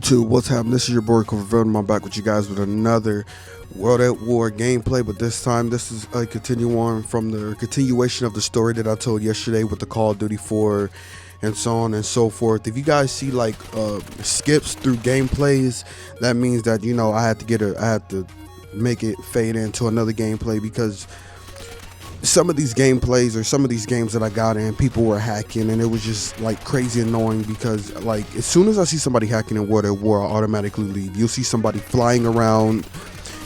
YouTube, what's happening? This is your boy Coverville. I'm back with you guys with another World at War gameplay, but this time this is a continuation of the story that I told yesterday with the Call of Duty 4 and so on and so forth. If you guys see like skips through gameplays, that means that I had to make it fade into another gameplay because some of these gameplays or some of these games that I got in, people were hacking, and it was just like crazy annoying because like as soon as I see somebody hacking in World at War, I automatically leave. You'll see somebody flying around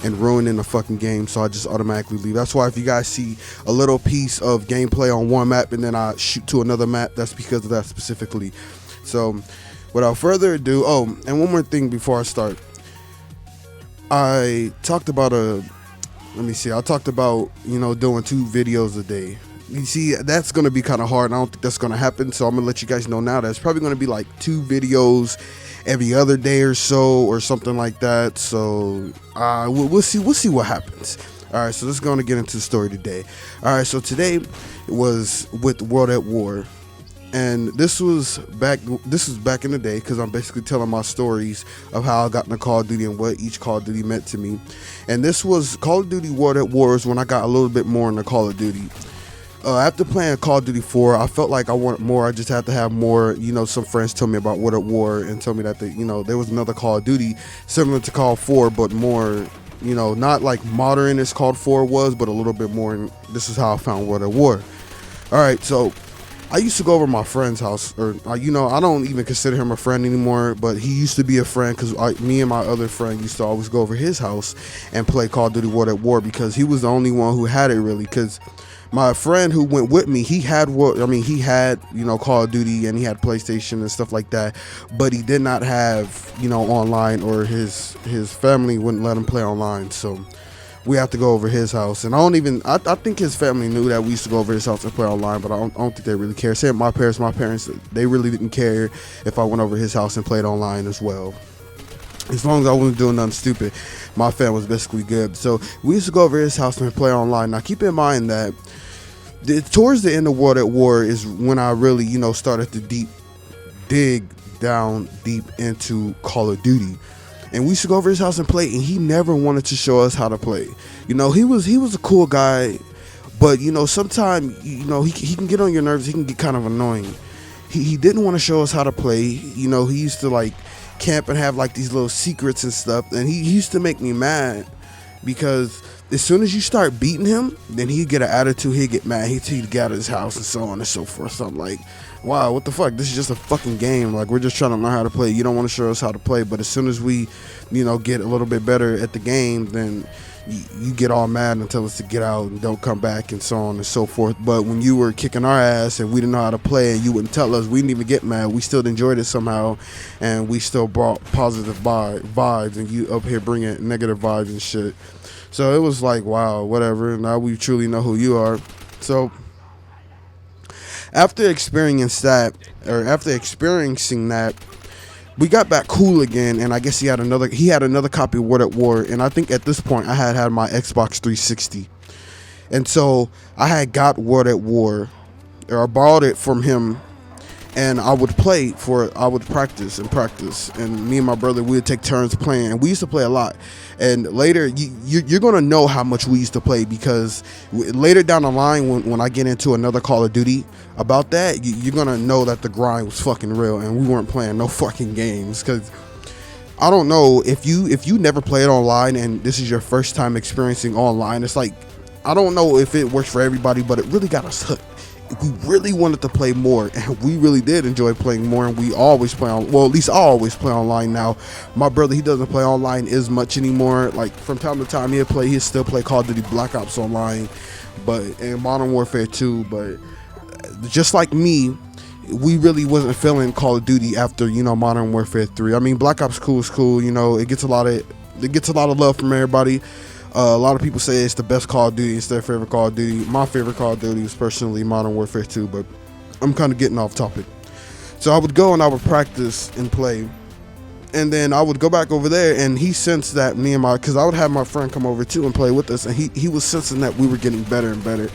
and ruining the fucking game, so I just automatically leave. That's why if you guys see a little piece of gameplay on one map and then I shoot to another map, that's because of that specifically. So without further ado, and one more thing before I start, I talked about I talked about doing 2 videos a day. You see, that's gonna be kind of hard. I don't think that's gonna happen, so I'm gonna let you guys know now that it's probably gonna be like 2 videos every other day or so, or something like that. So we'll see what happens. All right, so let's go on to get into the story today. All right, so today was with World at War, and this was back in the day, because I'm basically telling my stories of how I got into Call of Duty and what each Call of Duty meant to me. And this was Call of Duty World at War when I got a little bit more into Call of Duty. After playing Call of Duty 4, I felt like I wanted more. I just had to have more. Some friends told me about World at War and told me that there was another Call of Duty similar to Call 4, but more, not like modern as Call 4 was, but a little bit more. And this is how I found World at War. All right, so I used to go over to my friend's house, or I don't even consider him a friend anymore, but he used to be a friend because me and my other friend used to always go over his house and play Call of Duty World at War because he was the only one who had it really. Because my friend who went with me, he had Call of Duty and he had PlayStation and stuff like that, but he did not have online, or his family wouldn't let him play online, so we have to go over his house. And I think his family knew that we used to go over his house and play online, but I don't think they really care. Same my parents, they really didn't care if I went over his house and played online as well. As long as I wasn't doing nothing stupid, my family was basically good. So we used to go over his house and play online. Now keep in mind that towards the end of World at War is when I really, started to dig down deep into Call of Duty. And we used to go over his house and play, and he never wanted to show us how to play. He was a cool guy, but sometimes he can get on your nerves. He can get kind of annoying. He didn't want to show us how to play. He used to like camp and have like these little secrets and stuff, and he used to make me mad because as soon as you start beating him, then he'd get an attitude, he'd get mad, he'd get out of his house and so on and so forth. So I'm like, wow, what the fuck? This is just a fucking game. Like, we're just trying to learn how to play. You don't want to show us how to play, but as soon as we, get a little bit better at the game, then you get all mad and tell us to get out and don't come back and so on and so forth. But when you were kicking our ass and we didn't know how to play and you wouldn't tell us, we didn't even get mad. We still enjoyed it somehow, and we still brought positive vibes, and you up here bringing negative vibes and shit. So it was like, wow, whatever. Now we truly know who you are. So after experiencing that, we got back cool again, and I guess he had another copy of World at War, and I think at this point I had my Xbox 360, and so I had got World at War, or I borrowed it from him, and I would practice, and me and my brother, we would take turns playing, and we used to play a lot. And later, you're gonna know how much we used to play, because later down the line, when I get into another Call of Duty about that, you're gonna know that the grind was fucking real, and we weren't playing no fucking games. Because I don't know if you never played online and this is your first time experiencing online, it's like, I don't know if it works for everybody, but it really got us hooked. We really wanted to play more, and we really did enjoy playing more, and we always play at least I always play online now. My brother, he doesn't play online as much anymore. Like, from time to time he'll still play Call of Duty Black Ops online, and Modern Warfare 2, but just like me, we really wasn't feeling Call of Duty after Modern Warfare 3. I mean, Black Ops is cool, it gets a lot of love from everybody. A lot of people say it's the best Call of Duty. It's their favorite Call of Duty. My favorite Call of Duty is personally Modern Warfare 2, but I'm kind of getting off topic. So I would go and I would practice and play, and then I would go back over there, and he sensed that because I would have my friend come over too and play with us, and he was sensing that we were getting better and better.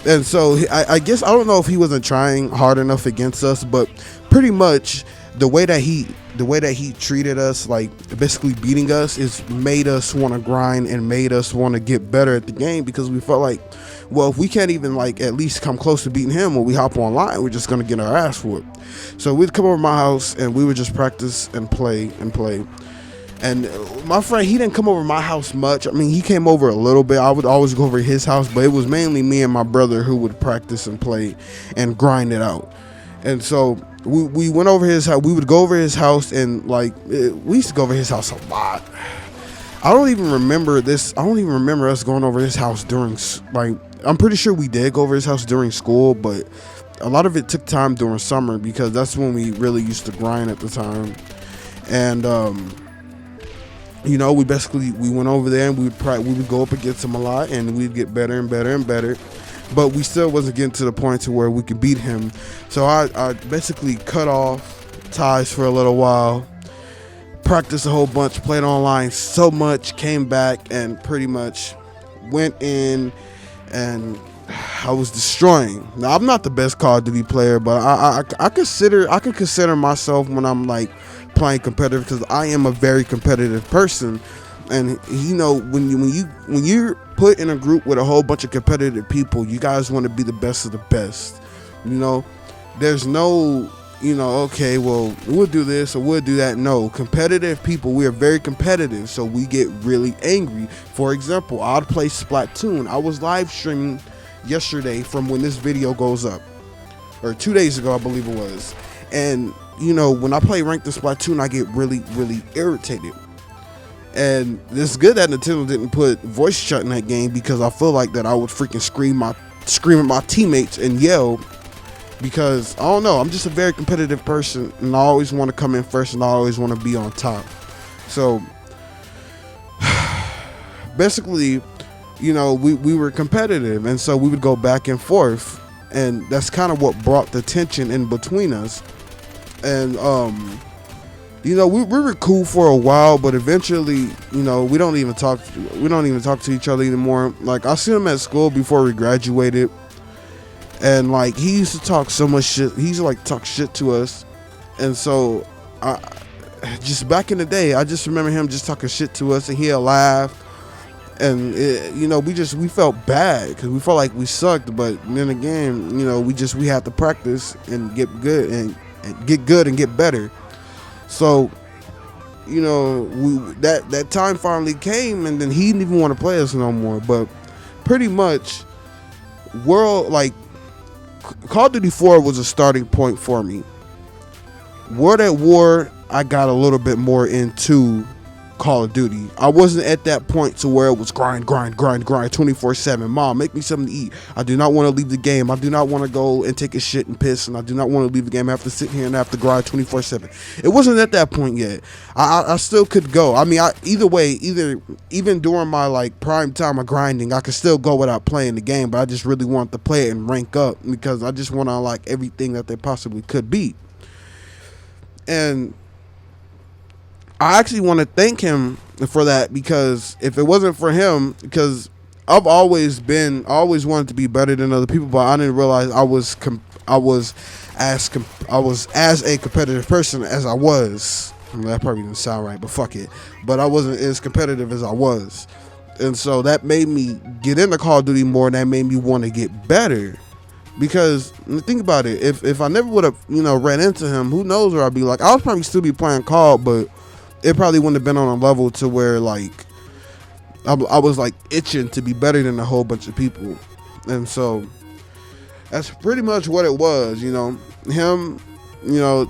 And so I guess, I don't know if he wasn't trying hard enough against us, but pretty much the way that he treated us, like basically beating us, is made us want to grind and made us want to get better at the game, because we felt like, well, if we can't even like at least come close to beating him when we hop online, we're just gonna get our ass whooped. So we'd come over to my house and we would just practice and play and play. And my friend, he didn't come over my house much. I mean, he came over a little bit. I would always go over his house, but it was mainly me and my brother who would practice and play and grind it out. And so we went over his house. We would go over his house, and like we used to go over his house a lot. I don't even remember this. I don't even remember us going over his house during, like, I'm pretty sure we did go over his house during school, but a lot of it took time during summer because that's when we really used to grind at the time. And you know, we went over there and we would go up against him a lot, and we'd get better and better and better. But we still wasn't getting to the point to where we could beat him. So I basically cut off ties for a little while, practiced a whole bunch, played online so much, came back and pretty much went in, and I was destroying. Now, I'm not the best Call of Duty player, but I can consider myself, when I'm like playing competitive, because I am a very competitive person. And you know, when you're put in a group with a whole bunch of competitive people, you guys want to be the best of the best. You know, there's no, you know, okay, well, we'll do this or we'll do that. No, competitive people, we are very competitive, so we get really angry. For example, I'd play Splatoon. I was live streaming yesterday from when this video goes up, or 2 days ago, I believe it was. And you know, when I play ranked in Splatoon, I get really, really irritated. And it's good that Nintendo didn't put voice chat in that game, because I feel like that I would freaking scream at my teammates and yell, because I don't know, I'm just a very competitive person, and I always want to come in first, and I always want to be on top. So basically, you know, we were competitive, and so we would go back and forth, and that's kind of what brought the tension in between us. And you know, we were cool for a while, but eventually, you know, we don't even talk to each other anymore. Like, I seen him at school before we graduated, and like he used to talk so much shit. He used to like talk shit to us, and so I just back in the day, I just remember him just talking shit to us, and he'll laugh. And you know, we felt bad because we felt like we sucked, but then again, you know, we had to practice and get good and get better. So, you know, that time finally came, and then he didn't even want to play us no more. But pretty much, Call of Duty 4 was a starting point for me. World at War, I got a little bit more into Call of Duty. I wasn't at that point to where it was grind 24/7. Mom, make me something to eat. I do not want to leave the game. I do not want to go and take a shit and piss, and I do not want to leave the game. I have to sit here and I have to grind 24/7. It wasn't at that point yet. I still could go. I mean, even during my like prime time of grinding, I could still go without playing the game, but I just really wanted to play it and rank up, because I just want to unlock everything that they possibly could be. And I actually want to thank him for that, because if it wasn't for him, because I've always wanted to be better than other people, but I didn't realize I was as a competitive person as I was. I mean, that probably didn't sound right, but fuck it. But I wasn't as competitive as I was, and so that made me get into Call of Duty more, and that made me want to get better. Because think about it, if I never would have, you know, ran into him, who knows where I'd be. Like, I would probably still be playing COD, but it probably wouldn't have been on a level to where like I was like itching to be better than a whole bunch of people. And so that's pretty much what it was, you know, him, you know,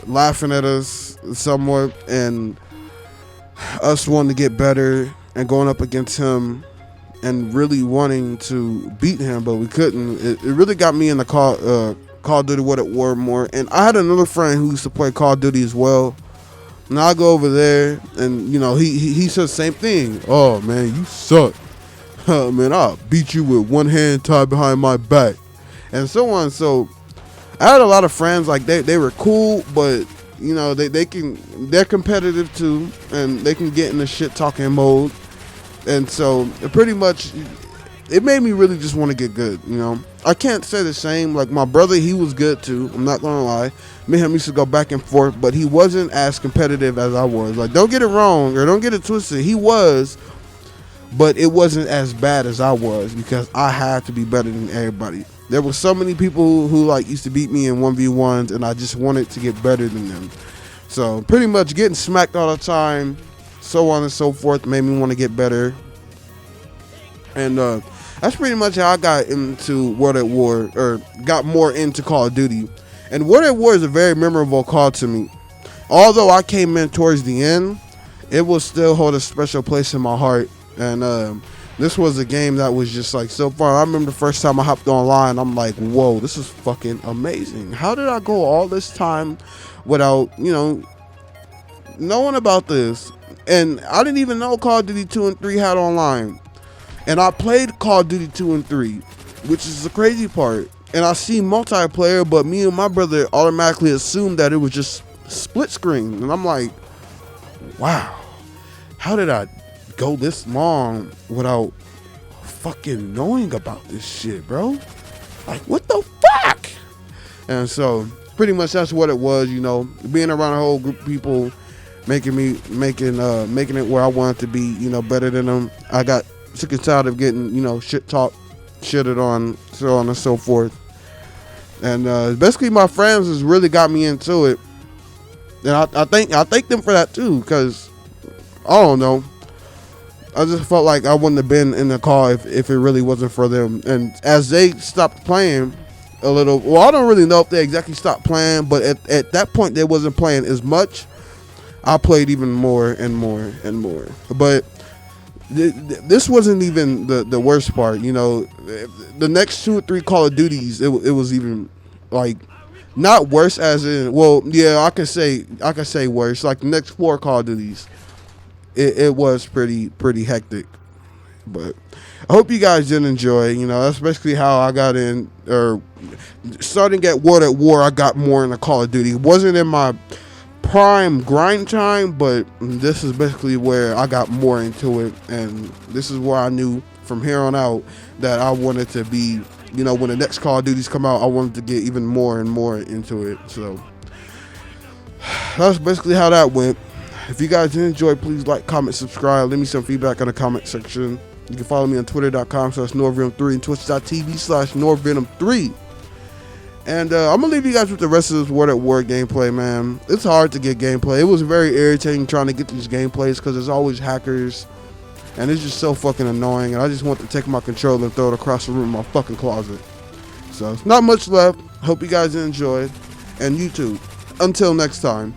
laughing at us somewhat, and us wanting to get better and going up against him and really wanting to beat him, but we couldn't. It really got me in the Call of Duty World at War more. And I had another friend who used to play Call of Duty as well. And I go over there, and you know, he said the same thing. Oh man, you suck. Man, I'll beat you with one hand tied behind my back, and so on. So I had a lot of friends, like they were cool, but you know, they're competitive too, and they can get in the shit talking mode. And so pretty much it made me really just want to get good. You know, I can't say the same. Like my brother, he was good too. I'm not gonna lie. Me and him used to go back and forth, but he wasn't as competitive as I was. Like, don't get it wrong or don't get it twisted. He was, but it wasn't as bad as I was because I had to be better than everybody. There were so many people who like used to beat me in 1v1s, and I just wanted to get better than them. So pretty much getting smacked all the time, so on and so forth, made me want to get better. And that's pretty much how I got into World at War, or got more into Call of Duty. And World at War is a very memorable call to me. Although I came in towards the end, it will still hold a special place in my heart. And this was a game that was just like so far. I remember the first time I hopped online, I'm like, whoa, this is fucking amazing. How did I go all this time without, knowing about this? And I didn't even know Call of Duty 2 and 3 had online. And I played Call of Duty 2 and 3, which is the crazy part. And I see multiplayer, but me and my brother automatically assumed that it was just split screen. And I'm like, wow, how did I go this long without fucking knowing about this shit, bro? Like, what the fuck? And so pretty much that's what it was, being around a whole group of people, making it where I wanted to be, better than them. I got sick and tired of getting, shit talk, shitted on, so on and so forth. And basically my friends has really got me into it. And I thank them for that too, because I don't know, I just felt like I wouldn't have been in the car if it really wasn't for them. And as they stopped playing a little, well, I don't really know if they exactly stopped playing, but at that point they wasn't playing as much. I played even more and more and more. But this wasn't even the worst part. The next 2 or 3 Call of Duties, it was even like not worse as in, well, yeah, I can say worse. Like the next 4 Call of Duties, it was pretty hectic. But I hope you guys did enjoy. That's basically how I got in, or starting at World at War, I got more into Call of Duty. It wasn't in my prime grind time, but this is basically where I got more into it, and this is where I knew from here on out that I wanted to be, when the next Call of Duties come out, I wanted to get even more and more into it. So that's basically how that went. If you guys did enjoy, please like, comment, subscribe, leave me some feedback in the comment section. You can follow me on twitter.com/NorVenom3 and twitch.tv/NorVenom3. And I'm going to leave you guys with the rest of this World at War gameplay, man. It's hard to get gameplay. It was very irritating trying to get these gameplays because there's always hackers. And it's just so fucking annoying. And I just want to take my controller and throw it across the room in my fucking closet. So, it's not much left. Hope you guys enjoyed. And you too. Until next time.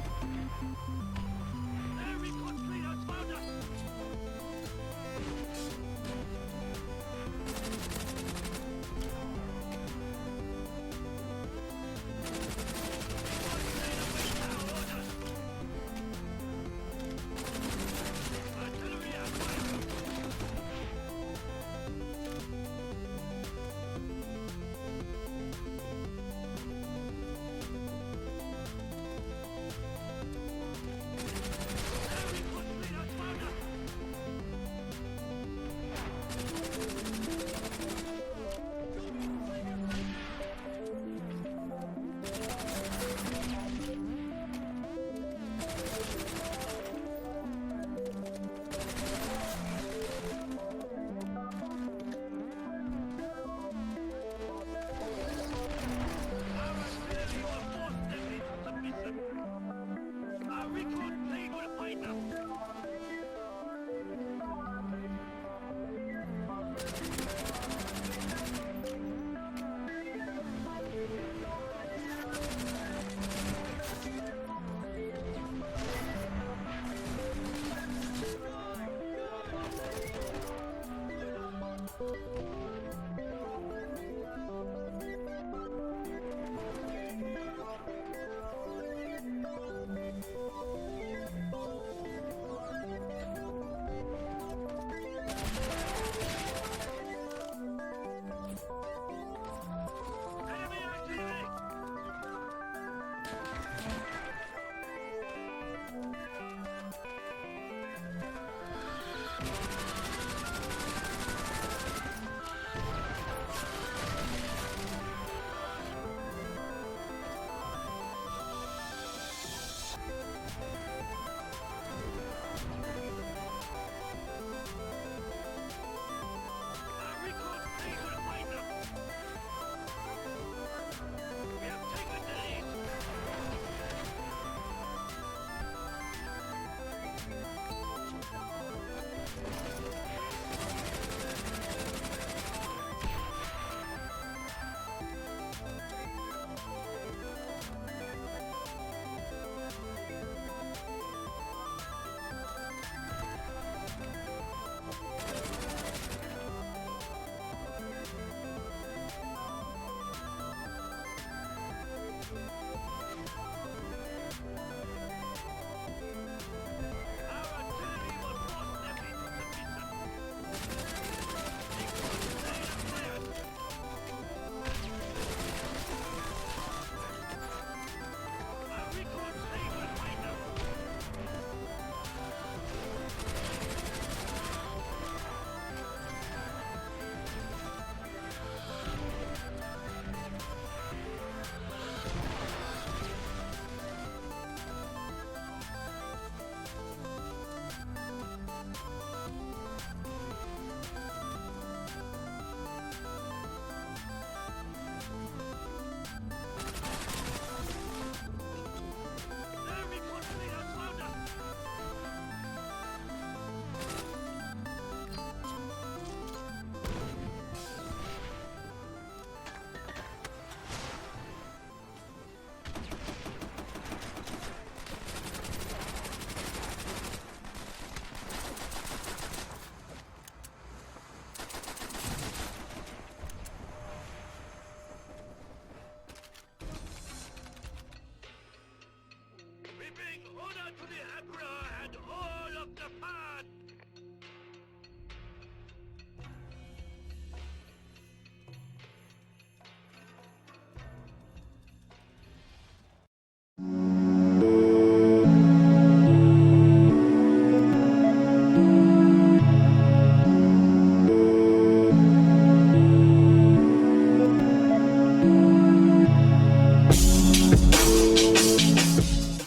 bring honor to the Emperor and all of the Pan!